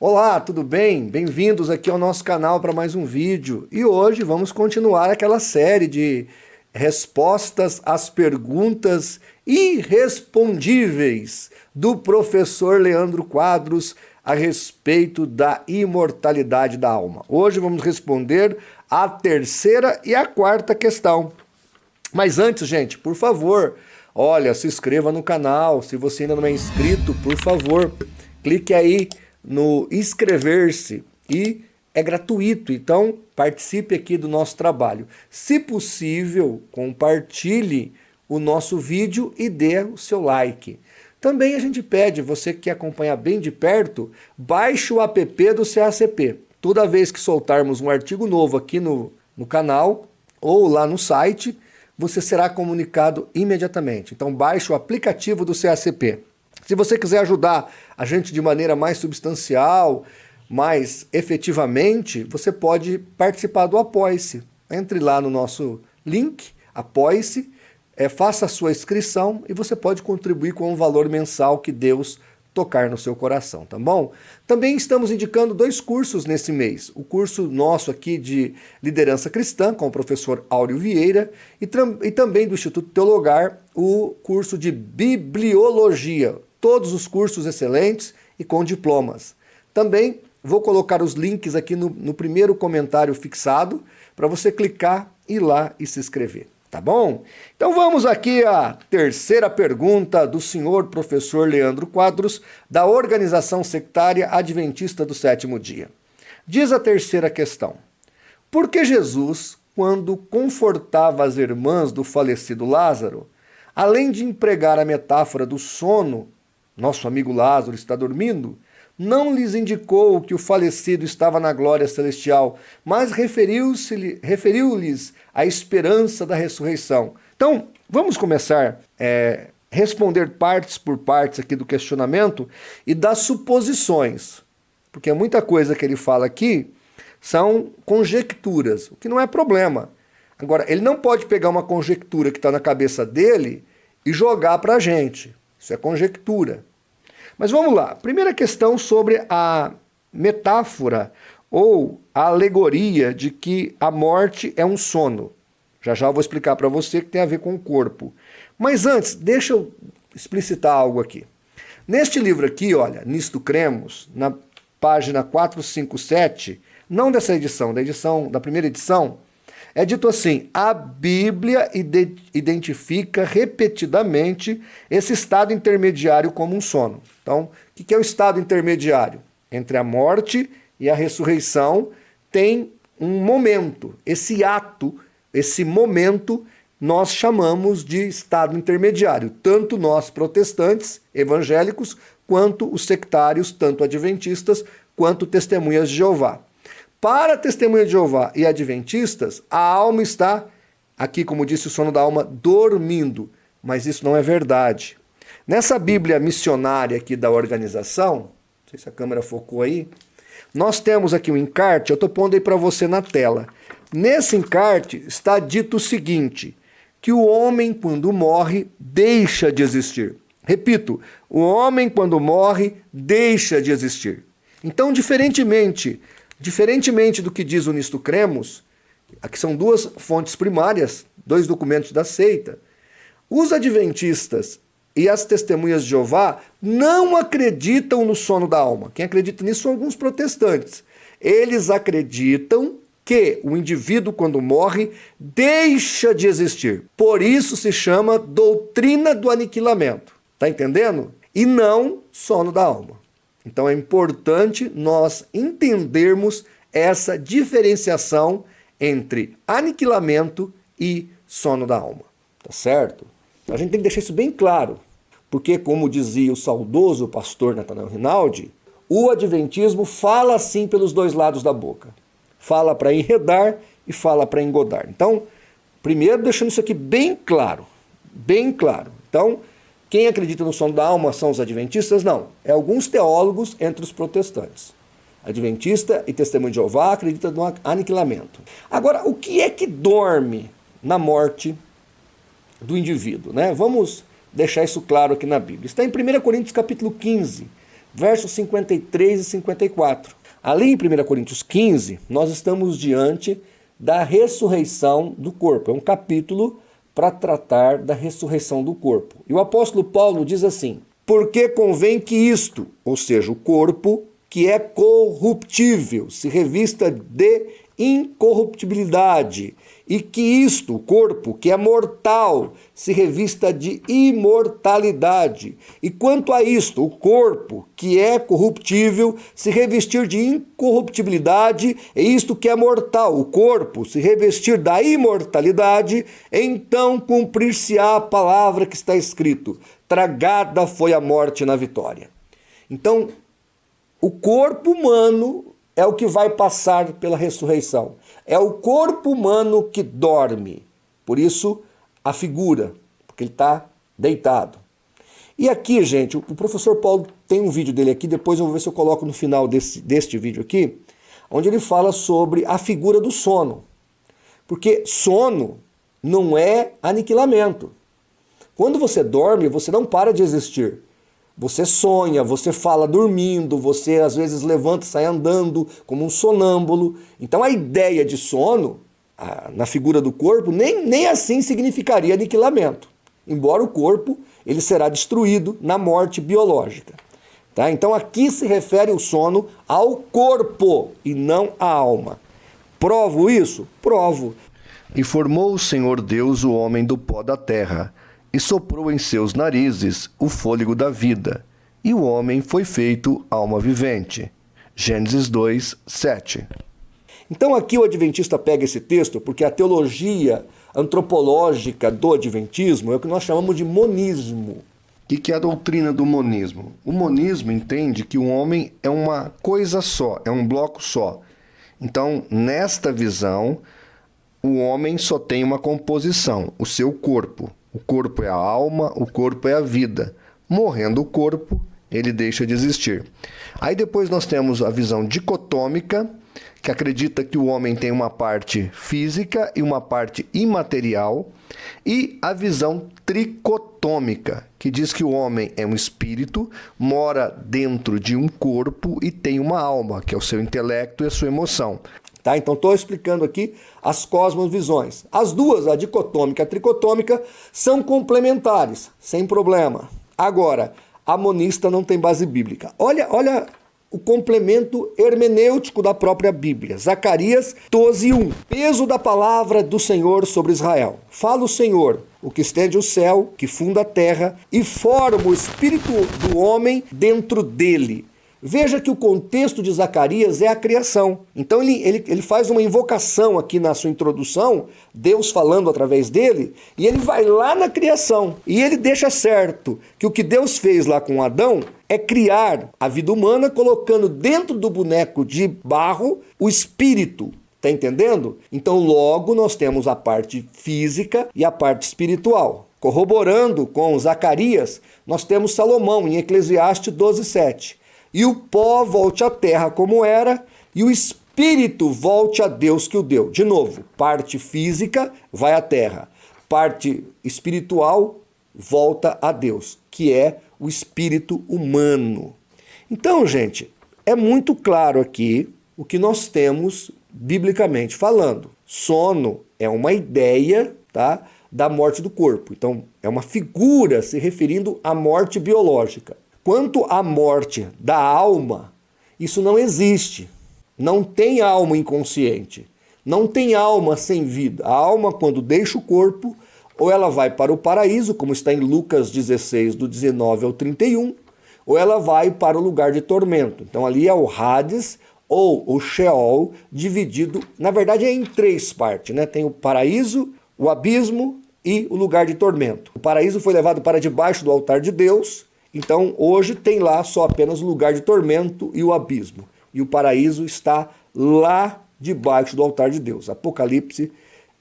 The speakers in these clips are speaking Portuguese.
Olá, tudo bem? Bem-vindos aqui ao nosso canal para mais um vídeo. E hoje vamos continuar aquela série de respostas às perguntas irrespondíveis do professor Leandro Quadros a respeito da imortalidade da alma. Hoje vamos responder a terceira e a quarta questão. Mas antes, gente, por favor, olha, se inscreva no canal. Se você ainda não é inscrito, por favor, clique aí no inscrever-se e é gratuito, então participe aqui do nosso trabalho. Se possível, compartilhe o nosso vídeo e dê o seu like. Também a gente pede, você que quer acompanhar bem de perto, baixe o app do CACP. Toda vez que soltarmos um artigo novo aqui no canal ou lá no site, você será comunicado imediatamente. Então baixe o aplicativo do CACP. Se você quiser ajudar a gente de maneira mais substancial, mais efetivamente, você pode participar do Apoie-se. Entre lá no nosso link, Apoie-se, faça a sua inscrição e você pode contribuir com um valor mensal que Deus tocar no seu coração, tá bom? Também estamos indicando 2 cursos nesse mês. O curso nosso aqui de liderança cristã, com o professor Áureo Vieira, e também do Instituto Teologar, o curso de bibliologia. Todos os cursos excelentes e com diplomas. Também vou colocar os links aqui no primeiro comentário fixado para você clicar, ir lá e se inscrever, tá bom? Então vamos aqui à terceira pergunta do senhor professor Leandro Quadros, da Organização Sectária Adventista do Sétimo Dia. Diz a terceira questão: por que Jesus, quando confortava as irmãs do falecido Lázaro, além de empregar a metáfora do sono, nosso amigo Lázaro está dormindo, não lhes indicou que o falecido estava na glória celestial, mas referiu-lhes a esperança da ressurreição? Então, vamos começar a responder partes por partes aqui do questionamento e das suposições, porque muita coisa que ele fala aqui são conjecturas, o que não é problema. Agora, ele não pode pegar uma conjectura que está na cabeça dele e jogar para a gente. Isso é conjectura. Mas vamos lá. Primeira questão sobre a metáfora ou a alegoria de que a morte é um sono. Já já eu vou explicar para você que tem a ver com o corpo. Mas antes, deixa eu explicitar algo aqui. Neste livro aqui, olha, Nisto Cremos, na página 457, não dessa edição, da primeira edição, é dito assim: a Bíblia identifica repetidamente esse estado intermediário como um sono. Então, o que é o estado intermediário? Entre a morte e a ressurreição tem um momento. Esse ato, esse momento, nós chamamos de estado intermediário. Tanto nós protestantes, evangélicos, quanto os sectários, tanto adventistas, quanto testemunhas de Jeová. Para a testemunha de Jeová e adventistas, a alma está, aqui como disse o sono da alma, dormindo. Mas isso não é verdade. Nessa Bíblia missionária aqui da organização, não sei se a câmera focou aí, nós temos aqui um encarte, eu estou pondo aí para você na tela. Nesse encarte está dito o seguinte, que o homem quando morre deixa de existir. Repito, o homem quando morre deixa de existir. Então, diferentemente do que diz o Nisto Cremos, aqui são 2 fontes primárias, 2 documentos da seita, os adventistas e as testemunhas de Jeová não acreditam no sono da alma. Quem acredita nisso são alguns protestantes. Eles acreditam que o indivíduo, quando morre, deixa de existir. Por isso se chama doutrina do aniquilamento. Tá entendendo? E não sono da alma. Então é importante nós entendermos essa diferenciação entre aniquilamento e sono da alma. Tá certo? A gente tem que deixar isso bem claro, porque, como dizia o saudoso pastor Nathanael Rinaldi, o adventismo fala assim pelos 2 lados da boca. Fala para enredar e fala para engodar. Então, primeiro deixando isso aqui bem claro. Bem claro. Então, quem acredita no sono da alma são os adventistas? Não. É alguns teólogos entre os protestantes. Adventista e testemunho de Jeová acredita no aniquilamento. Agora, o que é que dorme na morte do indivíduo, né? Vamos deixar isso claro aqui na Bíblia. Está em 1 Coríntios capítulo 15, versos 53 e 54. Ali em 1 Coríntios 15, nós estamos diante da ressurreição do corpo. É um capítulo para tratar da ressurreição do corpo. E o apóstolo Paulo diz assim: porque convém que isto, ou seja, o corpo, que é corruptível, se revista de incorruptibilidade, e que isto, o corpo, que é mortal, se revista de imortalidade. E quanto a isto, o corpo, que é corruptível, se revestir de incorruptibilidade, e isto que é mortal, o corpo, se revestir da imortalidade, então cumprir-se-á a palavra que está escrito: tragada foi a morte na vitória. Então, o corpo humano é o que vai passar pela ressurreição. É o corpo humano que dorme. Por isso, a figura, porque ele está deitado. E aqui, gente, o professor Paulo tem um vídeo dele aqui, depois eu vou ver se eu coloco no final deste vídeo aqui, onde ele fala sobre a figura do sono. Porque sono não é aniquilamento. Quando você dorme, você não para de existir. Você sonha, você fala dormindo, você às vezes levanta e sai andando como um sonâmbulo. Então a ideia de sono, na figura do corpo, nem assim significaria aniquilamento. Embora o corpo ele será destruído na morte biológica. Tá? Então aqui se refere o sono ao corpo e não à alma. Provo isso? Provo. E formou o Senhor Deus o homem do pó da terra, e soprou em seus narizes o fôlego da vida, e o homem foi feito alma vivente. Gênesis 2, 7. Então aqui o adventista pega esse texto porque a teologia antropológica do adventismo é o que nós chamamos de monismo. O que é a doutrina do monismo? O monismo entende que o homem é uma coisa só, é um bloco só. Então, nesta visão, o homem só tem uma composição, o seu corpo. O corpo é a alma, o corpo é a vida. Morrendo o corpo, ele deixa de existir. Aí depois nós temos a visão dicotômica, que acredita que o homem tem uma parte física e uma parte imaterial, e a visão tricotômica, que diz que o homem é um espírito, mora dentro de um corpo e tem uma alma, que é o seu intelecto e a sua emoção. Tá? Então estou explicando aqui as cosmovisões. As duas, a dicotômica e a tricotômica, são complementares, sem problema. Agora, a monista não tem base bíblica. Olha o complemento hermenêutico da própria Bíblia. Zacarias 12:1. Peso da palavra do Senhor sobre Israel. Fala o Senhor, o que estende o céu, que funda a terra e forma o espírito do homem dentro dele. Veja que o contexto de Zacarias é a criação. Então ele faz uma invocação aqui na sua introdução, Deus falando através dele, e ele vai lá na criação. E ele deixa certo que o que Deus fez lá com Adão é criar a vida humana, colocando dentro do boneco de barro o espírito. Tá entendendo? Então logo nós temos a parte física e a parte espiritual. Corroborando com Zacarias, nós temos Salomão em Eclesiastes 12:7. E o pó volte à terra como era, e o espírito volte a Deus que o deu. De novo, parte física vai à terra, parte espiritual volta a Deus, que é o espírito humano. Então, gente, é muito claro aqui o que nós temos biblicamente falando. Sono é uma ideia, tá, da morte do corpo. Então, é uma figura se referindo à morte biológica. Quanto à morte da alma, isso não existe. Não tem alma inconsciente. Não tem alma sem vida. A alma, quando deixa o corpo, ou ela vai para o paraíso, como está em Lucas 16, do 19 ao 31, ou ela vai para o lugar de tormento. Então ali é o Hades ou o Sheol, dividido, na verdade é em três partes, né? Tem o paraíso, o abismo e o lugar de tormento. O paraíso foi levado para debaixo do altar de Deus. Então, hoje tem lá só apenas o lugar de tormento e o abismo. E o paraíso está lá debaixo do altar de Deus. Apocalipse,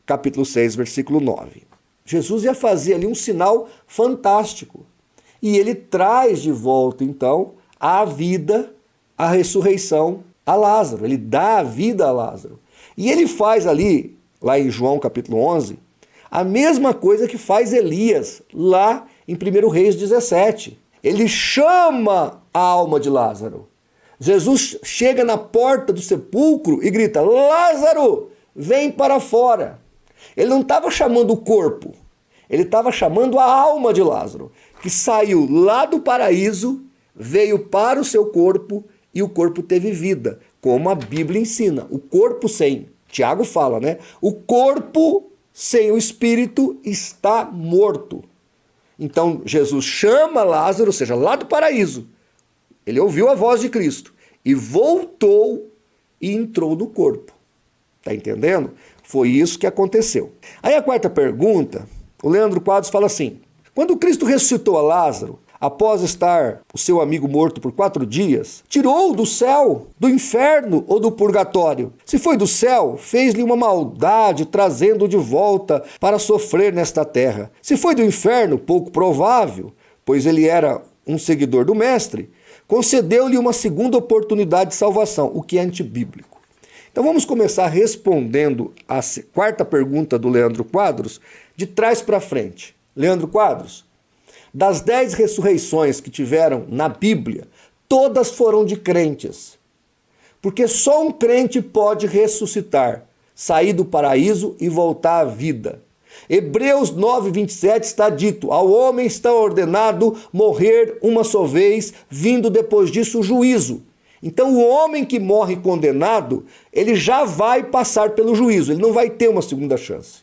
capítulo 6, versículo 9. Jesus ia fazer ali um sinal fantástico. E ele traz de volta, então, a vida, a ressurreição a Lázaro. Ele dá a vida a Lázaro. E ele faz ali, lá em João, capítulo 11, a mesma coisa que faz Elias, lá em 1 Reis 17. Ele chama a alma de Lázaro. Jesus chega na porta do sepulcro e grita: Lázaro, vem para fora. Ele não estava chamando o corpo, ele estava chamando a alma de Lázaro, que saiu lá do paraíso, veio para o seu corpo e o corpo teve vida, como a Bíblia ensina. O corpo sem, Tiago fala, né? O corpo sem o espírito está morto. Então Jesus chama Lázaro, ou seja, lá do paraíso. Ele ouviu a voz de Cristo e voltou e entrou no corpo. Tá entendendo? Foi isso que aconteceu. Aí a quarta pergunta, o Leandro Quadros fala assim: quando Cristo ressuscitou a Lázaro, após estar o seu amigo morto por 4 dias, tirou-o do céu, do inferno ou do purgatório? Se foi do céu, fez-lhe uma maldade, trazendo-o de volta para sofrer nesta terra. Se foi do inferno, pouco provável, pois ele era um seguidor do Mestre, concedeu-lhe uma segunda oportunidade de salvação, o que é antibíblico. Então vamos começar respondendo a quarta pergunta do Leandro Quadros, de trás para frente. Leandro Quadros, das 10 ressurreições que tiveram na Bíblia, todas foram de crentes. Porque só um crente pode ressuscitar, sair do paraíso e voltar à vida. Hebreus 9:27 está dito: ao homem está ordenado morrer uma só vez, vindo depois disso o juízo. Então o homem que morre condenado, ele já vai passar pelo juízo, ele não vai ter uma segunda chance.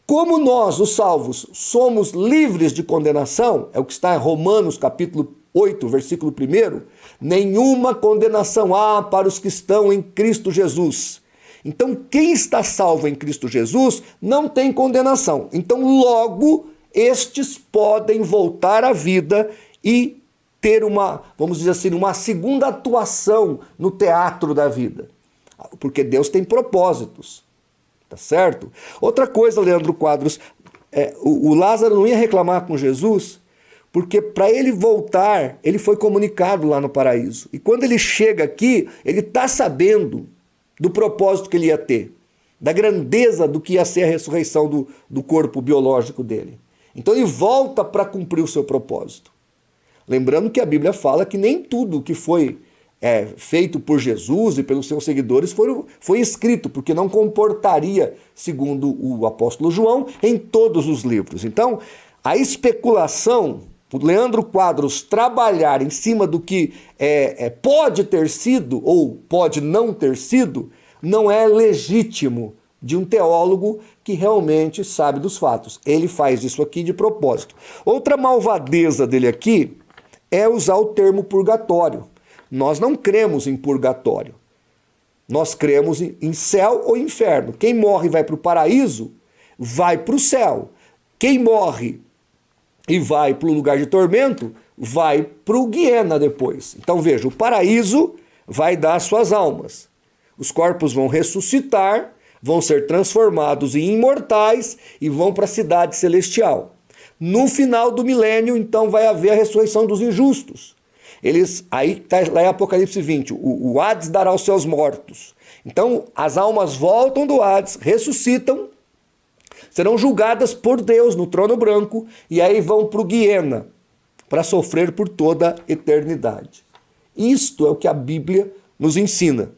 Como nós, os salvos, somos livres de condenação, é o que está em Romanos capítulo 8, versículo 1, nenhuma condenação há para os que estão em Cristo Jesus. Então quem está salvo em Cristo Jesus não tem condenação. Então logo estes podem voltar à vida e ter uma, vamos dizer assim, uma segunda atuação no teatro da vida. Porque Deus tem propósitos. Tá certo? Outra coisa, Leandro Quadros, o Lázaro não ia reclamar com Jesus, porque para ele voltar, ele foi comunicado lá no paraíso. E quando ele chega aqui, ele está sabendo do propósito que ele ia ter, da grandeza do que ia ser a ressurreição do corpo biológico dele. Então ele volta para cumprir o seu propósito. Lembrando que a Bíblia fala que nem tudo que foi feito por Jesus e pelos seus seguidores foi escrito, porque não comportaria, segundo o apóstolo João, em todos os livros. Então, a especulação, o Leandro Quadros trabalhar em cima do que pode ter sido ou pode não ter sido, não é legítimo de um teólogo que realmente sabe dos fatos. Ele faz isso aqui de propósito. Outra malvadeza dele aqui é usar o termo purgatório. Nós não cremos em purgatório. Nós cremos em céu ou inferno. Quem morre e vai para o paraíso, vai para o céu. Quem morre e vai para o lugar de tormento, vai para o Guiena depois. Então veja, o paraíso vai dar suas almas. Os corpos vão ressuscitar, vão ser transformados em imortais e vão para a cidade celestial. No final do milênio, então, vai haver a ressurreição dos injustos. Aí está lá em Apocalipse 20, o Hades dará aos seus mortos. Então, as almas voltam do Hades, ressuscitam, serão julgadas por Deus no trono branco e aí vão para o Guiena, para sofrer por toda a eternidade. Isto é o que a Bíblia nos ensina.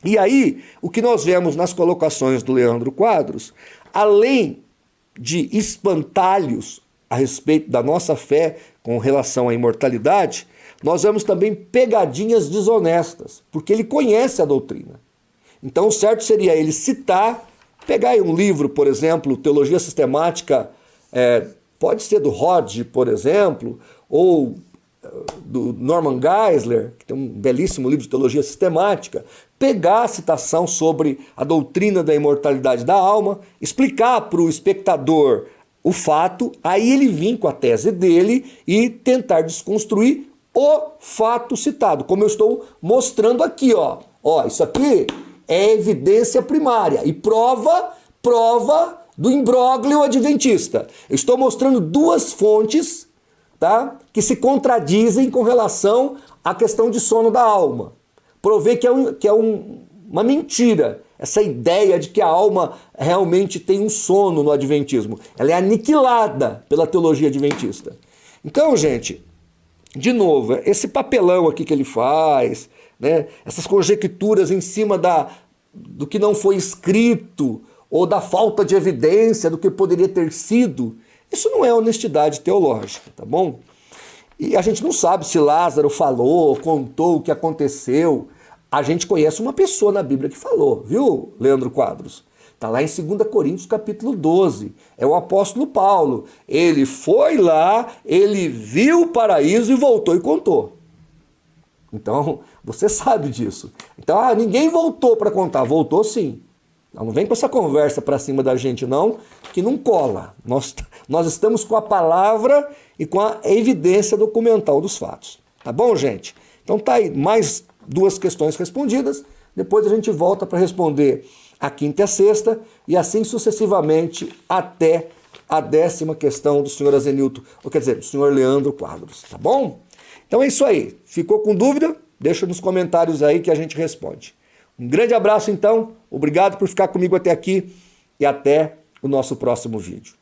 E aí, o que nós vemos nas colocações do Leandro Quadros, além de espantalhos a respeito da nossa fé com relação à imortalidade, nós vemos também pegadinhas desonestas, porque ele conhece a doutrina. Então o certo seria ele citar, pegar aí um livro, por exemplo, Teologia Sistemática, pode ser do Hodge, por exemplo, ou do Norman Geisler, que tem um belíssimo livro de Teologia Sistemática, pegar a citação sobre a doutrina da imortalidade da alma, explicar para o espectador o fato, aí ele vir com a tese dele e tentar desconstruir o fato citado, como eu estou mostrando aqui, ó. Isso aqui é evidência primária e prova do imbróglio adventista. Eu estou mostrando duas fontes, tá, que se contradizem com relação à questão de sono da alma. Provei que é uma mentira essa ideia de que a alma realmente tem um sono no adventismo. Ela é aniquilada pela teologia adventista. Então, gente, de novo, esse papelão aqui que ele faz, né? Essas conjecturas em cima do que não foi escrito, ou da falta de evidência do que poderia ter sido, isso não é honestidade teológica, tá bom? E a gente não sabe se Lázaro falou, contou o que aconteceu. A gente conhece uma pessoa na Bíblia que falou, viu, Leandro Quadros? Está lá em 2 Coríntios capítulo 12. É o apóstolo Paulo. Ele foi lá, ele viu o paraíso e voltou e contou. Então, você sabe disso. Então, ninguém voltou para contar. Voltou sim. Não vem com essa conversa para cima da gente não, que não cola. Nós estamos com a palavra e com a evidência documental dos fatos. Tá bom, gente? Então tá aí mais 2 questões respondidas. Depois a gente volta para responder a 5ª e a 6ª, e assim sucessivamente até a 10ª questão do senhor Azenilton, ou quer dizer, do senhor Leandro Quadros, tá bom? Então é isso aí. Ficou com dúvida? Deixa nos comentários aí que a gente responde. Um grande abraço então, obrigado por ficar comigo até aqui e até o nosso próximo vídeo.